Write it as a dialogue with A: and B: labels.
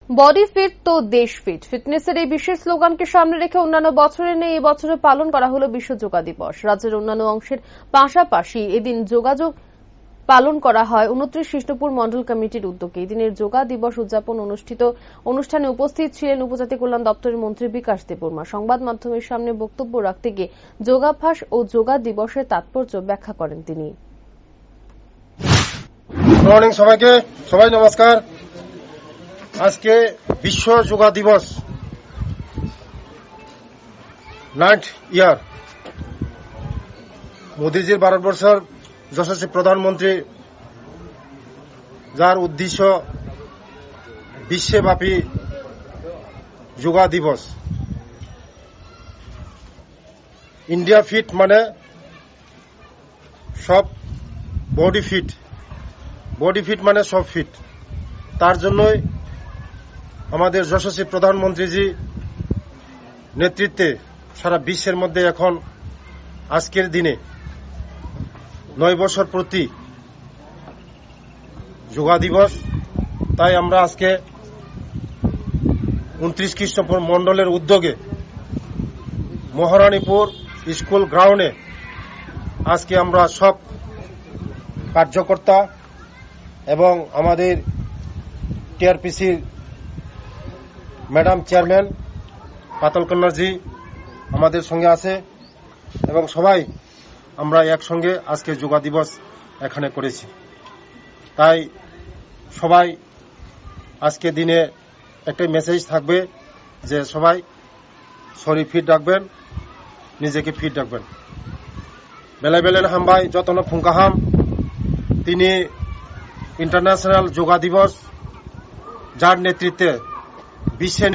A: Body fit তো দেশ fit. ফিটনেসের এই বিশেষ স্লোগানকে সামনে রেখে অন্যান্য বছরের নেই এই বছরে পালন করা হলো বিশ্ব যোগা দিবস। রাজ্যের অন্যান্য অংশের পাশাপাশি এদিন যোগাযোগ পালন করা হয় 29 কৃষ্ণপুর মন্ডল কমিটির উদ্যোগে। এদিনের যোগা দিবস উদযাপন অনুষ্ঠানে উপস্থিত ছিলেন উপজাতি কল্যাণ দপ্তরের মন্ত্রী বিকাশ দেববর্মা। সংবাদ মাধ্যমের সামনে বক্তব্য রাখতে গিয়ে যোগাভ্যাস ও যোগা দিবসের তাৎপর্য ব্যাখ্যা করেন তিনি।
B: মর্নিং সবাইকে, সবাই নমস্কার। আজকে বিশ্ব যোগা দিবস 9th ইয়ার। মোদীজির ভারতবর্ষের যশস্বী প্রধানমন্ত্রী, যার উদ্দেশ্য বিশ্বব্যাপী যোগা দিবস। ইন্ডিয়া ফিট মানে সব বডি ফিট, বডি ফিট মানে সব ফিট। তার জন্যই আমাদের যশস্বী প্রধানমন্ত্রীজি নেতৃত্বে সারা বিশ্বের মধ্যে এখন আজকের দিনে 9 বছর প্রতি যোগা দিবস। তাই আমরা আজকে 29 কৃষ্ণপুর মন্ডলের উদ্যোগে মহারানীপুর স্কুল গ্রাউন্ডে আজকে আমরা সব কার্যকর্তা এবং আমাদের টিআরপিসির ম্যাডাম চেয়ারম্যান পাতল কন্যাজি আমাদের সঙ্গে আছে এবং সবাই আমরা একসঙ্গে আজকে যোগা দিবস এখানে করেছি। তাই সবাই আজকে দিনে একটাই মেসেজ থাকবে যে সবাই শরীর ফিট রাখবেন, নিজেকে ফিট রাখবেন। বেলা বেলেন হামবাই যতন ফুঙ্কাহাম তিনি ইন্টারন্যাশনাল যোগা দিবস, যার নেতৃত্বে বিশ্বের